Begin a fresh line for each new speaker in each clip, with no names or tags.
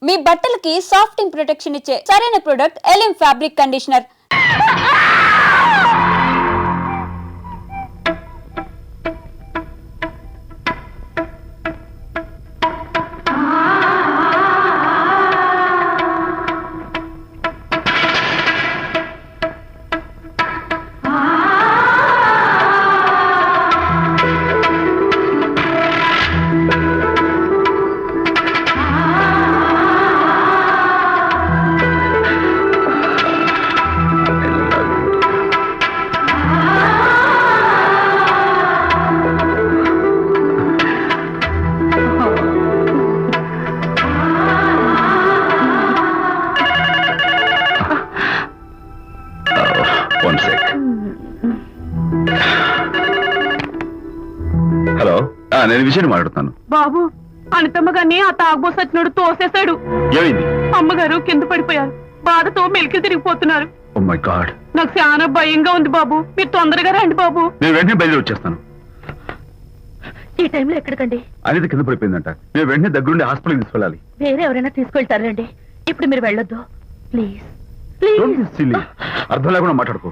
మీ బట్టలకి సాఫ్టింగ్ ప్రొటెక్షన్ ఇచ్చే సరైన ప్రొడక్ట్ ఎలిమ్ ఫ్యాబ్రిక్ కండిషనర్.
హలో, నేను విజయ్ మాట్లాడుతాను.
బాబు, అనితమ్మ గారిని ఆ తాగుబోసు వచ్చినోడు తోసేశాడు.
ఏమైంది?
అమ్మగారు కింద పడిపోయారు. బాధతో మెలికి తిరిగిపోతున్నారు.
ఓ మై గాడ్,
నాకు చాలా భయంగా ఉంది బాబు. మీరు తొందరగా రండి బాబు.
నేను వెంటనే బయలుదేరి వచ్చేస్తాను.
ఈ టైంలో ఎక్కడికండి?
అనేది కింద పడిపోయిందంట. నేను వెంటనే దగ్గరుండి హాస్పిటల్కి తీసుకెళ్ళాలి.
వేరే ఎవరైనా తీసుకెళ్తారండి. ఇప్పుడు మీరు వెళ్ళొద్దు ప్లీజ్.
అర్థం లేకుండా మాట్లాడుకో.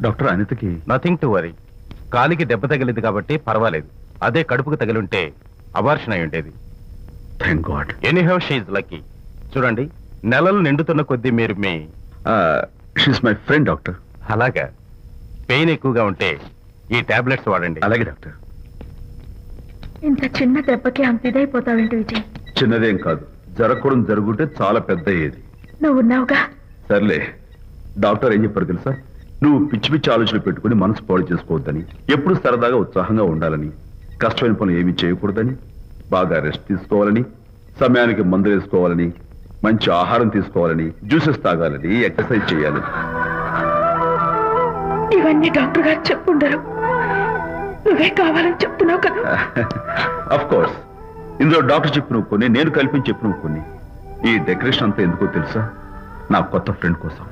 డాక్టర్, అనితకి
నథింగ్ టు వరీ. కాలికి దెబ్బ తగిలింది కాబట్టి పర్వాలేదు. అదే కడుపుకు తగిలింటే అబార్షన్ అయి ఉండేది.
Thank God.
Anyhow she's lucky. చూడండి, నెలలు నిండుతున్న కొద్దీ మీరు మీ
షీస్ మై ఫ్రెండ్ డాక్టర్.
అలాగా. పెయిన్ ఎక్కువగా ఉంటే ఈ టాబ్లెట్స్ వాడండి.
అలాగే డాక్టర్.
ఇంత చిన్న దెబ్బకి అంత ఇదైపోతావేంటి విజయ్?
చిన్నదేం కాదు, జరగకూడదు జరుగుంటే చాలా పెద్ద అయ్యేది.
నువ్వు ఉన్నావుగా.
సర్లే. డాక్టర్ ఏం చెప్పారు తెలుసా? నువ్వు పిచ్చి పిచ్చి ఆలోచనలు పెట్టుకుని మనసు పాడు చేసుకోవద్దని, ఎప్పుడు సరదాగా ఉత్సాహంగా ఉండాలని, కష్టమైన పనులు ఏమీ చేయకూడదని, బాగా రెస్ట్ తీసుకోవాలని, సమయానికి మందులు వేసుకోవాలని, మంచి ఆహారం తీసుకోవాలని, జ్యూసెస్ తాగాలని, ఎక్సర్సైజ్ చేయాలని.
ఇవన్నీ డాక్టర్ గారు చెప్పుండరు. నువ్వే కావాలని చెప్తున్నావు కదా.
అఫ్ కోర్స్, ఇందులో డాక్టర్ చెప్పిన కొన్ని, నేను కల్పించి చెప్పిన కొన్ని. ఈ డెకరేషన్ అంతా ఎందుకో తెలుసా? నా కొత్త ఫ్రెండ్ కోసం.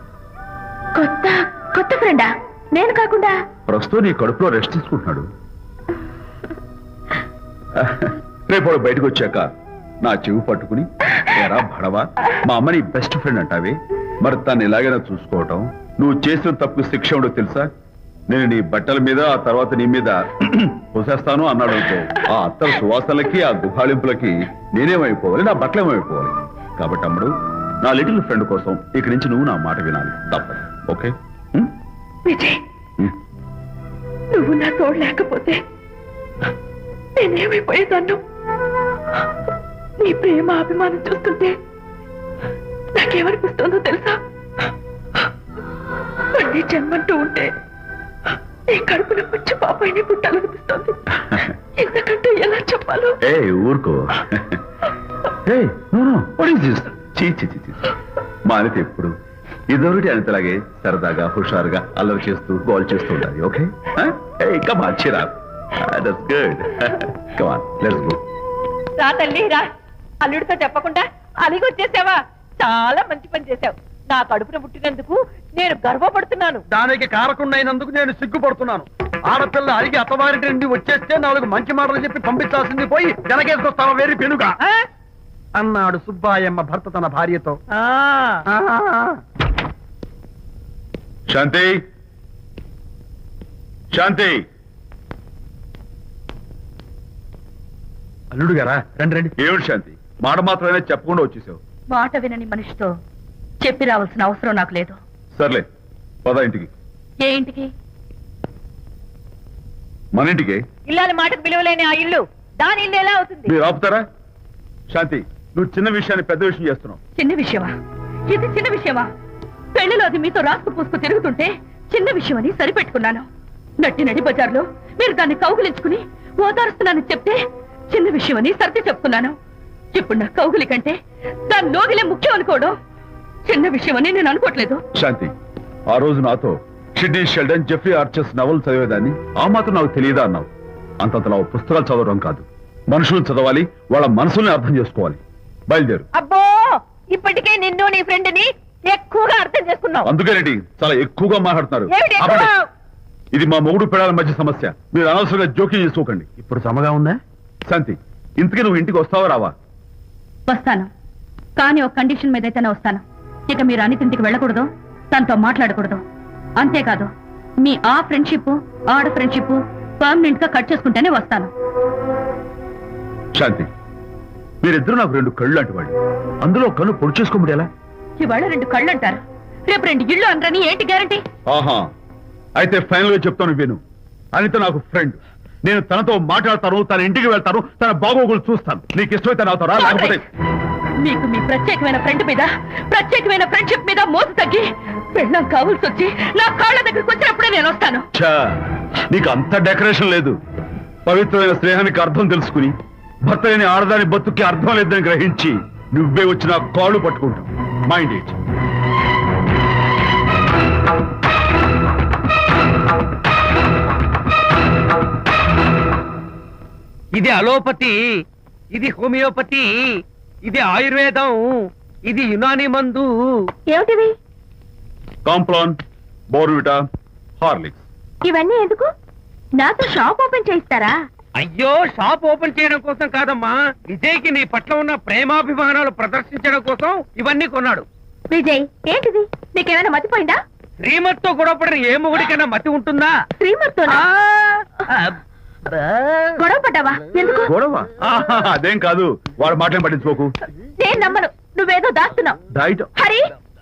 కొత్త కొత్త ఫ్రెండా? నేను కాకుండా?
ప్రస్తుతం నీ కడుపులో రెస్ట్ తీసుకుంటున్నాడు. రేపు బయటకు వచ్చాక నా చెవి పట్టుకుని, ఎరా భడవా, మా అమ్మని బెస్ట్ ఫ్రెండ్ అంటావే, మరి తను ఎలాగైనా చూసుకోవటం, నువ్వు చేసిన తప్పు శిక్ష ఉండో తెలుసా? నేను నీ బట్టల మీద, ఆ తర్వాత నీ మీద పోసేస్తాను అన్నాడు అనుకో, ఆ అత్తల సువాసనలకి, ఆ గుహాళింపులకి నేనేమైపోవాలి, నా బట్టలేమైపోవాలి. కాబట్టి అమ్ముడు, నా లిటిల్ ఫ్రెండ్ కోసం ఇక్కడి నుంచి నువ్వు నా మాట వినాలి, తప్పదు. ఓకే
విజయ్, నువ్వు నా తోడు లేకపోతే నేనేమైపోయేదాన్ను. నీ ప్రేమ అభిమానం చూస్తుంటే నాకేమనిపిస్తుందో తెలుసా? మళ్ళీ జన్మంటూ ఉంటే నీ కడుపున వచ్చి పాపాయిని పుట్టాలనిపిస్తుంది. ఎందుకంటే ఎలా చెప్పాలో.
ఊరుకో. మా అనిత ఎప్పుడు ఇదొకటి అనితలాగే సరదాగా, హుషారుగా, అల్లరి చేస్తూ, గోల్ చేస్తూ ఉండాలి. Okay, come on, cheer up. That's good. Come on, let's go.
రా తల్లి రా. అల్లుడితో చెప్పకుండా అలిగి వచ్చేసావా? చాలా మంచి పని చేశావు. నా కడుపున పుట్టినందుకు నేను గర్వపడుతున్నాను.
దానికి కారకుండైనందుకు నేను సిగ్గుపడుతున్నాను. ఆడపిల్ల అడిగి అత్తవారింటి నుండి వచ్చేస్తే 4 మంచి మాటలు చెప్పి పంపించాల్సింది పోయి వెనకేసుకొస్తావా వేరు పెనుగా అన్నాడు సుబ్బాయమ్మ భర్త తన భార్యతో.
శాంతి, శాంతి.
అల్లుడు గారా, రండి రండి.
ఏమిటి శాంతి, మాట మాత్రమే చెప్పకుండా వచ్చేసావు?
మాట వినని మనిషితో చెప్పి రావాల్సిన అవసరం నాకు లేదు.
సర్లే, పద ఇంటికి.
ఏ ఇంటికి?
మన ఇంటికి.
ఇల్లాలి మాటకు విలువలేని ఆ ఇల్లు దాని ఇల్లు ఎలా అవుతుంది?
మీరు ఆపుతారా? శాంతి, నువ్వు చిన్న విషయాన్ని పెద్ద విషయం చేస్తున్నావు.
చిన్న విషయమా? ఇది చిన్న విషయమా? పెళ్లిలో అది మీతో రాసుకు పూసుకు తిరుగుతుంటే చిన్న విషయమని సరిపెట్టుకున్నాను. నట్టి నడి బజార్లో మీరు దాన్ని కౌగులించుకుని ఓదారుస్తున్నానని చెప్తే చిన్న విషయమని సర్ది చెప్తున్నాను. ఇప్పుడు నా కౌగులి కంటే దాని లోగిలే ముఖ్యం అనుకోవడం చిన్న విషయం అని నేను అనుకోవట్లేదు.
శాంతి, ఆ రోజు నాతో Sidney Sheldon, Jeffrey Archer's novel చదివేదాన్ని ఆ మాత్రం నాకు తెలియదా అన్నావు. అంతంతలా పుస్తకాలు చదవడం కాదు, మనుషులను చదవాలి, వాళ్ళ మనసుల్ని అర్థం చేసుకోవాలి. బయలుదేరు.
అబ్బో, ఇప్పటికే నిన్ను నీ ఫ్రెండ్ ని ఎక్కువగా అర్థం చేసుకున్నావు.
అందుకేనండి చాలా ఎక్కువగా మాట్లాడుతున్నారు.
ఏమిటి ఎక్కువ?
ఆపండి. ఇది మా మొగుడు పిల్లల మధ్య సమస్య, మీరు అనవసరంగా జోక్యం చేసుకోకండి.
ఇప్పుడు సమగా ఉందా?
శాంతి, ఇంతకీ నువ్వు ఇంటికి వస్తావా రావా?
వస్తాను, కానీ ఒక కండిషన్ మీద అయితేనే వస్తాను. ఇక మీరు అనితింటికి వెళ్ళకూడదు, తనతో మాట్లాడకూడదు. అంతేకాదు, మీ ఆ ఫ్రెండ్షిప్ ఆడ ఫ్రెండ్షిప్ పర్మనెంట్ గా కట్ చేసుకుంటేనే వస్తాను.
శాంతి, మీరిద్దరు నాకు రెండు కళ్ళు లాంటి వాళ్ళు, అందులో కన్ను పొడి చేసుకోబడి ఎలా?
ఇవాళ 2 కళ్ళు అంటారు, రేపు 2 ఇళ్ళు అంటారని ఏంటి గ్యారంటీ?
ఆహా, అయితే ఫైనల్ గా చెప్తాను విను. అనిత నాకు ఫ్రెండ్, నేను తనతో మాట్లాడతాను, తన ఇంటికి వెళ్తాను, తన బాగోగులు చూస్తాను. నీకు ఇష్టమైతే నాతో రా, లేకపోతే
మీకు మీ ప్రత్యేకమైన ఫ్రెండ్ మీద, ప్రత్యేకమైన ఫ్రెండ్షిప్ మీద మోసు తగ్గి పెళ్ళం కావాల్సి వచ్చి నా కాళ్ళ దగ్గరికి వచ్చినప్పుడే నేను వస్తాను.
ఛా, నీకు అంత డెకరేషన్ లేదు. పవిత్రమైన స్నేహానికి అర్థం తెలుసుకుని భర్త లేని ఆడదాని బతుక్కి అర్థం లేదని గ్రహించి నువ్వే వచ్చి నా కాళ్ళు పట్టుకుంటావు. Mind it.
ఇది అలోపతి, ఇది హోమియోపతి, ఇది ఆయుర్వేదం, ఇది యునాని మందు.
ఏమిటివి?
Complan, Bournvita, Horlicks.
ఇవన్నీ ఎందుకు? నాతో షాప్ ఓపెన్ చేయిస్తారా?
అయ్యో, షాప్ ఓపెన్ చేయడం కోసం కాదమ్మా, విజయ్కి నీ పట్ల ఉన్న ప్రేమాభిమానాలు ప్రదర్శించడం కోసం ఇవన్నీ కొన్నాడు.
విజయ్, ఏంటిది? నీకేమైనా మతిపోయిందా?
శ్రీమతితో గొడవపడిన ఏ మొగుడికైనా మతి ఉంటుందా?
శ్రీమతితో గొడవ పడ్డావా? ఎందుకు?
గొడవ? ఆహా, అదేం కాదు, వాడు మాటలు పట్టించుకోకు.
నేను నమ్మను, నువ్వేదో దాస్తున్నావు.
డైట్.
హరి,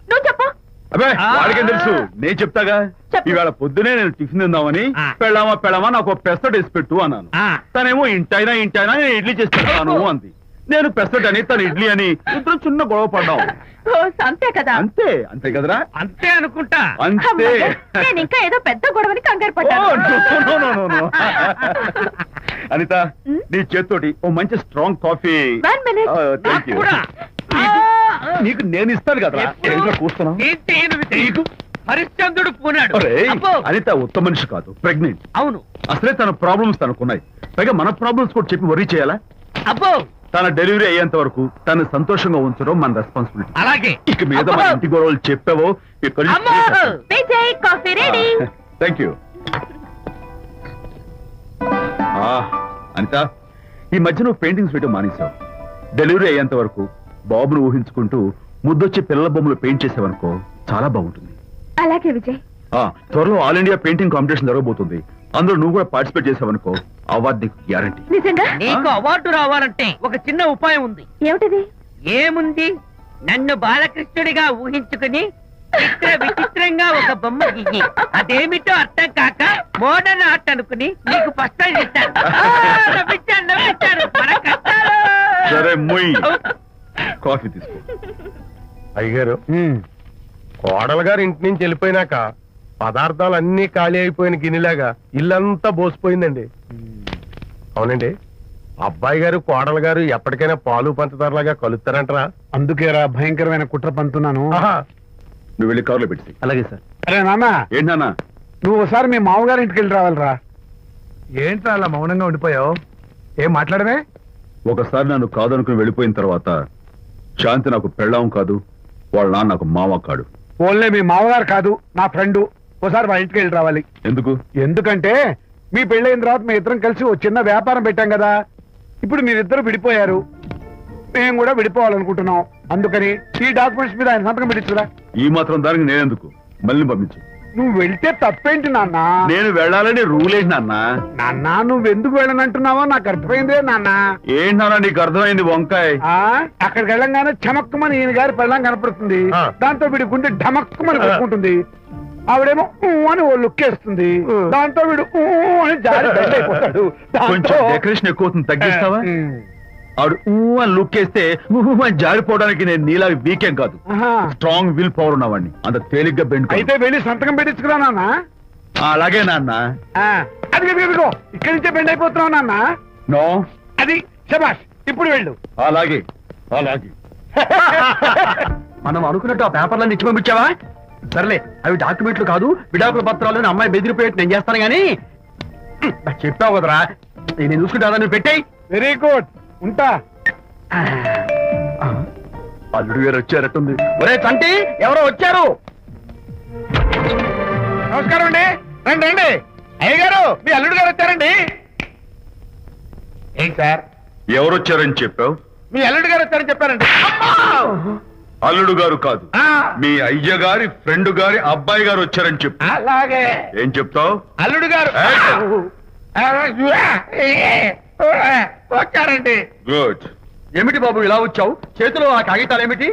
నువ్వు చెప్పు.
అబ్బే, వాడికేం తెలుసు, నేను చెప్తాగా.
చెప్పు.
ఈవేళ పొద్దునే నేను టిఫిన్ తిందామని పెళ్ళామా నాకు పెసరట్ వేసి పెట్టు అన్నాను. తనేమో ఇంటైనా నేను ఇడ్లీ చేసి పెడతాను అంది. నేను పెసరట్ అని, తను ఇడ్లీ అని, ఇద్దరు చిన్న గొడవ పడ్డాం.
ఓ, అంతే కదా?
అంతే అంతే కదరా?
అంతే అనుకుంటా.
అంతే.
అమ్మయ్య, నేను ఇంకా ఏదో పెద్ద గొడవని కంగారు
ఓ,
పడ్డాను.
no, no, no, no. Anitha, నీ చేత్తోటి ఓ మంచి స్ట్రాంగ్ కాఫీ.
1 minute.
నాకు కూడా.
నీకు నేను ఇస్తాను కదరా. ఏంట్రా కూస్తున్నావు?
ఏంటి ఈయన విజయ్? హరిశ్చంద్రుడు పూనాడు.
ఒరేయ్,
అబ్బో.
అనిత ఉత్తమ మనిషి కాదు, ప్రెగ్నెంట్.
అవును.
అసలే తన ప్రాబ్లమ్స్ తనకున్నాయి, పైగా మన ప్రాబ్లమ్స్ కూడా చెప్పి వరీ చేయాలా?
అబ్బో,
తన డెలివరీ అయ్యేంత వరకు తను సంతోషంగా ఉంచడం మన రెస్పాన్సిబిలిటీ.
అలాగే.
ఇక మీద మన ఇంటి గొడవలు చెప్పావో
అమ్మో.
Vijay, coffee ready.
Thank you. Anita, ఈ మధ్య నువ్వు పెయింటింగ్స్ వేయడం మానేశావు. డెలివరీ అయ్యేంత వరకు బాబును ఊహించుకుంటూ ముద్దొచ్చి పిల్లల బొమ్మలు పెయింట్ చేసావనుకో, చాలా బాగుంటుంది.
అలాగే విజయ్.
త్వరలో ఆల్ ఇండియా పెయింటింగ్ కాంపిటీషన్ జరగబోతుంది, అందులో నువ్వు కూడా పార్టిసిపేట్ చేసావనుకో, అవార్డు నీకు గ్యారంటీ.
నిజంగా?
నీకు అవార్డు రావాలంటే ఒక చిన్న ఉపాయం ఉంది.
ఏమిటిది?
ఏముంది, నన్ను బాలకృష్ణుడిగా ఊహించుకుని విచిత్రంగా ఒక బొమ్మ గీయి, అదేమిటో అర్థం కాక మోడర్న్ ఆర్ట్ అనుకుని నీకు ఫస్ట్ ఇస్తాను. నవ్వించాను. మన కష్టాలు.
సరే, మొయ్ కాఫీ తీసుకో.
అయ్యగారు, కోడలు గారు ఇంటి నుంచి వెళ్ళిపోయినాక పదార్థాలు అన్ని ఖాళీ అయిపోయిన గిన్నెలాగా ఇల్లంతా బోసిపోయిందండి. అవునండి, అబ్బాయి గారు కోడలు గారు ఎప్పటికైనా పాలు పంచదారలాగా కలుస్తారంటరా?
అందుకేరా భయంకరమైన కుట్ర పంతున్నాను.
నువ్వు వెళ్ళి కారులో పెట్టి.
అలాగే సార్.
అరే నాన్న,
ఏంటన్నా?
నువ్వు ఒకసారి మీ మామగారి ఇంటికి వెళ్ళి రావాలిరా. ఏంట్రా అలా మౌనంగా ఉండిపోయావు? ఏం మాట్లాడమే?
ఒకసారి నన్ను కాదనుకుని వెళ్ళిపోయిన తర్వాత శాంతి నాకు పెళ్ళాం కాదు, వాళ్ళ నాన్న నాకు మామ కాడు.
ఓన్లే మీ మామగారు కాదు, నా ఫ్రెండ్. ఒకసారి మా ఇంటికి వెళ్ళి రావాలి.
ఎందుకు?
ఎందుకంటే మీ పెళ్ళైన తర్వాత మీ ఇద్దరం కలిసి ఓ చిన్న వ్యాపారం పెట్టాం కదా. ఇప్పుడు మీరిద్దరు విడిపోయారు, మేము కూడా విడిపోవాలనుకుంటున్నాం. అందుకని ఈ డాక్యుమెంట్స్ మీద ఆయన సంతకం పెట్టించురా.
ఈ మాత్రం దానికి నేనెందుకు, మళ్ళీ పంపించు.
నువ్వు వెళ్తే తప్పేంటి నాన్న?
నేను వెళ్ళాలని రూల్ ఏంటి నాన్న?
నాన్న, నువ్వు ఎందుకు వెళ్ళనంటున్నావో నాకు అర్థమైందే నాన్న.
ఏంటన్నా నీకు అర్థమైంది వంకాయ?
అక్కడికి వెళ్ళంగానే చమక్కుమని ఈయన గారి పెళ్ళం కనపడుతుంది. దాంతో వీడి గుండె ఢమక్కుమని కొట్టుకుంటుంది. ఆవిడేమో అని ఓ లుక్ వేస్తుంది. దాంతో వీడు అని జారి బెడ్ అయిపోతాడు.
కొంచెం డెకరేషన్ ఎక్కువ అవుతుంది, తగ్గిస్తావా? ఆవిడ అని లుక్ వేస్తే అని జారిపోవడానికి నేను నీలా వీకేం కాదు, స్ట్రాంగ్ విల్ పవర్ ఉన్నవాడిని. అంత తేలిగ్గా బెండ్.
అయితే వెళ్ళి సంతకం పెట్టించుకురా నాన్న.
అలాగే నాన్న.
అది ఇదిగో ఇక్కడి నుంచే బెండ్ అయిపోతున్నావు నాన్న.
నో,
అది శబాష్, ఇప్పుడు వెళ్ళు.
అలాగే అలాగే.
మనం అనుకున్నట్టు ఆ పేపర్లను ఇచ్చి పంపించావా? సర్లే, అవి డాక్యుమెంట్లు కాదు, విడాకుల పత్రాలు. అమ్మాయి బెదిరిపోయేట్టు నేను చేస్తాను గానీ నాకు చెప్పావు కదరా, నేను చూసుకుంటా, నువ్వు పెట్టాయి.
వెరీ గుడ్, ఉంటా.
అల్లుడు గారు వచ్చారట్టుంది. ఒరే తంటి, ఎవరో వచ్చారు.
నమస్కారం అండి. రండి రండి. అయ్య గారు, మీ అల్లుడు గారు వచ్చారండి. ఏంటి సార్,
ఎవరొచ్చారని చెప్పావు?
మీ అల్లుడు గారు వచ్చారని చెప్పారండి.
అల్లుడు గారు కాదు, మీ అయ్య గారి ఫ్రెండ్ గారి అబ్బాయి గారు వచ్చారని చెప్పు.
అలాగే.
ఏం చెప్తావు?
అల్లుడు గారు వచ్చారండి.
గుడ్.
ఏమిటి బాబు ఇలా వచ్చావు? చేతిలో ఆ కాగితాలు ఏమిటి?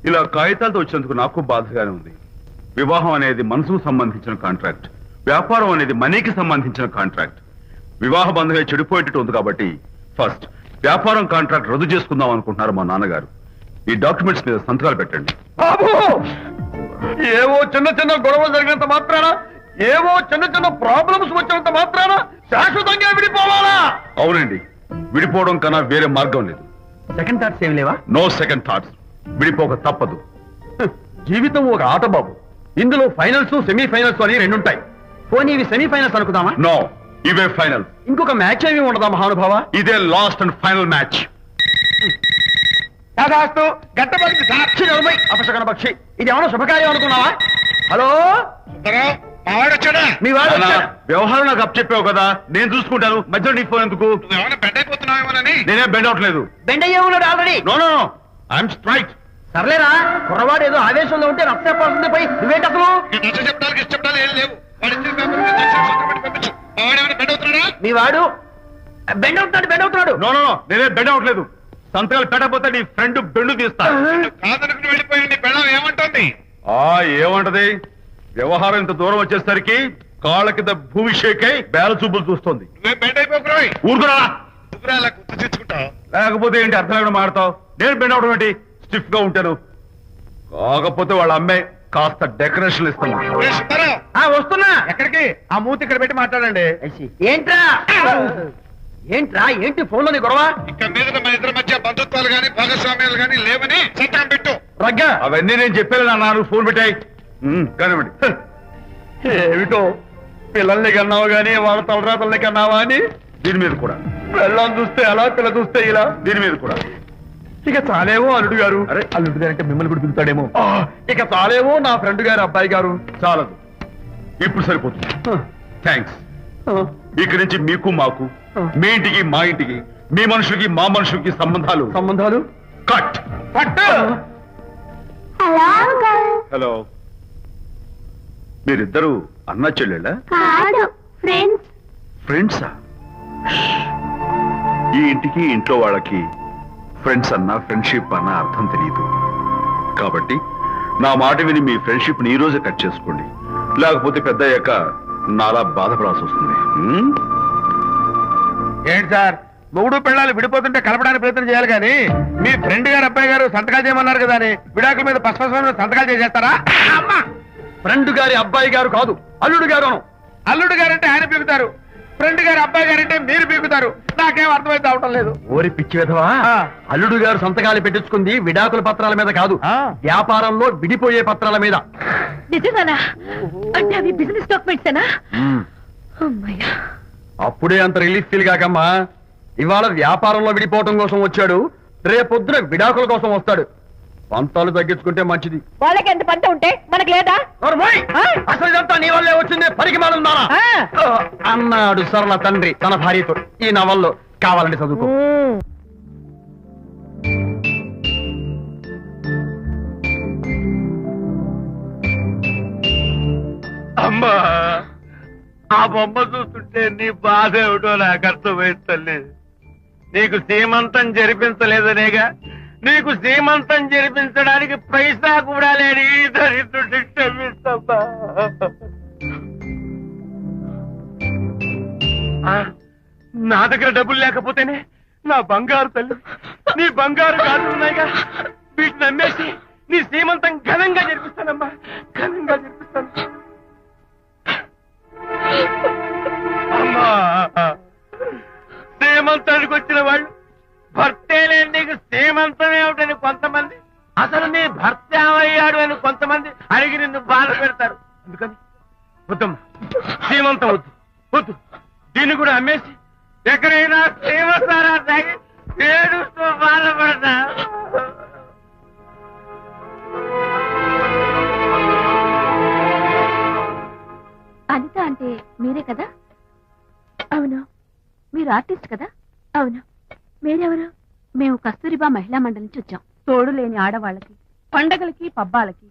ఇలా కాగితాలతో వచ్చినందుకు నాకు బాధగానే ఉంది. వివాహం అనేది మనసుకు సంబంధించిన కాంట్రాక్ట్, వ్యాపారం అనేది మనీకి సంబంధించిన కాంట్రాక్ట్. వివాహ బంధంగా చెడిపోయేటట్టు ఉంది కాబట్టి ఫస్ట్ వ్యాపారం కాంట్రాక్ట్ రద్దు చేసుకుందాం అనుకుంటున్నారు మా నాన్నగారు. ఈ డాక్యుమెంట్స్ మీద సంతకాలు పెట్టండి.
బాబు, ఏవో చిన్న చిన్న గొడవలు జరిగినంత మాత్రాన, ఏవో చిన్న చిన్న ప్రాబ్లమ్స్ వచ్చినంత మాత్రాన శాశ్వతంగా విడిపోవాలా?
అవునండి, విడిపోవడం కన్నా వేరే మార్గం లేదు.
సెకండ్ థాట్స్ ఏం లేవా?
No second thoughts. విడిపోక తప్పదు.
జీవితం ఒక ఆట బాబు. ఇందులో ఫైనల్స్, సెమీఫైనల్స్ అని రెండుంటాయి. పోనీ ఇవి సెమీఫైనల్స్ అనుకుందామా?
నో, ఇవే ఫైనల్.
ఇంకొక మ్యాచ్ ఏమి ఉండదా మహానుభావ?
ఇదే లాస్ట్ అండ్ ఫైనల్ మ్యాచ్.
కాదాస్తు గట్టబడి
సాక్షి నిలబై అపశకన పక్షి. ఇది ఏమన్నా శుభకార్యం అనుకున్నావా? హలో,
వచ్చాడా?
మీ వాడు
నాన్న,
వచ్చాడా?
వ్యవహారం నాకు అప్ చెప్పావు కదా, నేను చూసుకుంటాను. మధ్యలో నీకు ఫోన్ ఎందుకు?
ఏమైనా బెడ్ అయిపోతున్నావేమోనని.
నేనేం బెండ్ అవట్లేదు.
బెండ్ అయ్యే ఉన్నాడు already.
No no no, I'm straight.
సర్లేరా, కుర్రవాడు ఏదో ఆవేశంలో ఉంటే రక్త చెప్పాల్సింది పోయి నువ్వేంటి అసలు?
చెప్తానికి ఇష్టపడాలి ఏం లేవు. వాడు ఇచ్చిన పేపర్ మీద సంతకం పెట్టి పంపించు. వాడేమైనా బెడ్ అవుతున్నాడా?
మీ వాడు బెండ్ అవుతున్నాడు.
నో నో నో, నేనేం బెండ్ అవట్లేదు. సంతకాలు పెట్టకపోతే నీ ఫ్రెండ్ బెండు తీస్తా.
కాదనుకుని వెళ్ళిపోయి నీ పెళ్ళం ఏమంటుంది?
ఏమంటది? వ్యవహారం ఇంత దూరం వచ్చేసరికి కాళ్ళ కింద భూమి షేక్ అయి బేల చూపులు చూస్తుంది.
నువ్వే బెడ్ అయిపోకురాయి.
ఊరుకురా.
నువ్వురా అలా గుర్తు తెచ్చుకుంటావు.
లేకపోతే ఏంటి అర్థం లేకుండా మాడతావు? నేను బెండ్ అవడం ఏంటి? స్టిఫ్ గా ఉంటాను. కాకపోతే వాళ్ళ అమ్మాయి కాస్త డెకరేషన్ ఇస్తాను.
వస్తున్నా.
ఎక్కడికి? ఆ మూతి ఇక్కడ పెట్టి మాట్లాడండి.
ఏంట్రా ఏంటి ఫోన్ లోని గొడవ?
ఇక మీద మన ఇద్దరి మధ్య బంధుత్వాలు గాని భాగస్వామ్యాలు గాని లేవని సంతకం పెట్టు.
రగ్గా
అవన్నీ నేను చెప్పాను నాన్న, ఫోన్ పెట్టాయి. కానివ్వండి.
ఏమిటో పిల్లల్ని కన్నావు గానీ వాళ్ళ తలరాతల్ని కన్నావా అని.
దీని మీద కూడా
పిల్లల్ని చూస్తే అలా, పిల్ల చూస్తే ఇలా.
దీని మీద కూడా
ఇక చాలేమో అల్లుడు గారు.
అరే,
అల్లుడు గారు అంటే మిమ్మల్ని కూడా పిలుతాడేమో. ఇక చాలేమో నా ఫ్రెండ్ గారు అబ్బాయి గారు.
చాలదు, ఇప్పుడు సరిపోతుంది. థ్యాంక్స్. ఇక్కడి నుంచి మీకు మాకు, మీ ఇంటికి మా ఇంటికి, మీ మనుషులకి మా మనుషులకి సంబంధాలు కట్. హలో, మీరిద్దరు అన్న చెల్లెళ్ళా? ఫ్రెండ్సా? ఈ ఇంటికి ఇంట్లో వాళ్ళకి ఫ్రెండ్స్ అన్న, ఫ్రెండ్షిప్ అన్న అర్థం తెలియదు. కాబట్టి నా మాట విని మీ ఫ్రెండ్షిప్ ని ఈ రోజే కట్ చేసుకోండి. లేకపోతే పెద్ద అయ్యాక నాలా బాధపడాల్సి వస్తుంది.
ఏంటి సార్, మొగుడు పిల్లలు విడిపోతుంటే కలపడానికి ప్రయత్నం చేయాలి కానీ మీ ఫ్రెండ్ గారు అబ్బాయి గారు సంతకాలు చేయమన్నారు కదా అని విడాకుల మీద పశ్చిమ సంతకాలు చేసేస్తారా?
ఫ్రెండ్ గారి అబ్బాయి గారు కాదు, అల్లుడు గారు.
అల్లుడు గారంటే ఆయన పీకుతారు, ఫ్రెండ్ గారు అబ్బాయి గారంటే మీరు పీకుతారు. నాకేం అర్థమైతే అవటం లేదు.
ఓరి పిచ్చి విధవా, అల్లుడు గారు సంతకాలు పెట్టించుకుంది విడాకుల పత్రాల మీద కాదు, వ్యాపారంలో విడిపోయే పత్రాల మీద.
నిజంగానా? అంటే అవి బిజినెస్ డాక్యుమెంట్సేనా? అమ్మయ్యా,
అప్పుడే అంత రిలీఫ్ ఫీల్ కాకమ్మా. ఇవాళ వ్యాపారంలో విడిపోవటం కోసం వచ్చాడు, రేపొద్దున విడాకుల కోసం వస్తాడు. పంతాలు తగ్గించుకుంటే మంచిది.
వాళ్ళకి ఎంత పంట ఉంటే మనకు లేదా?
అసలు ఇదంతా నీ వల్లే వచ్చింది, పనికి మాలున్నారా అన్నాడు సరళ తండ్రి తన భార్యతో. ఈ నవల్లో కావాలంటే చదువుకో.
అమ్మా, ఆ బొమ్మ చూస్తుంటే నీ బాధ ఏమిటో నాకు అర్థమైంది తల్లి. నీకు సీమంతం జరిపించలేదనేగా, నీకు సీమంతం జరిపించడానికి పైసా కూడా లేని ఈ దరిద్రుడిని క్షమిస్తమ్మా. నా దగ్గర డబ్బులు లేకపోతేనే నా బంగారు తల్లి, నీ బంగారు గాజులు ఉన్నాయిగా, వీటిని అమ్మేసి నీ సీమంతం ఘనంగా జరిపిస్తానమ్మా, ఘనంగా జరిపిస్తాను. అమ్మా, సీమంతానికి వచ్చిన వాళ్ళు భర్తే లేని నీకు సీమంతం ఏమిటని కొంతమంది, అసలు నీ భర్త
బాధ పెడతారు. అందుకని వద్దమ్మా, శ్రీమంతం వద్దు వద్దు. దీన్ని కూడా అమ్మేసి ఎక్కడైనా శ్రీమంతారా తాగి ఏడుస్తూ బాధపడతా.
అనిత అంటే మీరే కదా? అవును. మీరు ఆర్టిస్ట్ కదా? అవును. మీరెవరు? మేము కస్తూరిబా మహిళా మండలి నుంచి వచ్చాం. తోడు లేని ఆడవాళ్ళకి, పండగలకి, పబ్బాలకి,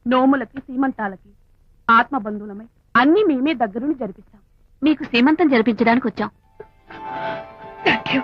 నోములకి, సీమంతాలకి ఆత్మ బంధువులమై అన్ని మేమే దగ్గరుండి జరిపిస్తాం. మీకు సీమంతం జరిపించడానికి వచ్చాం. Thank you.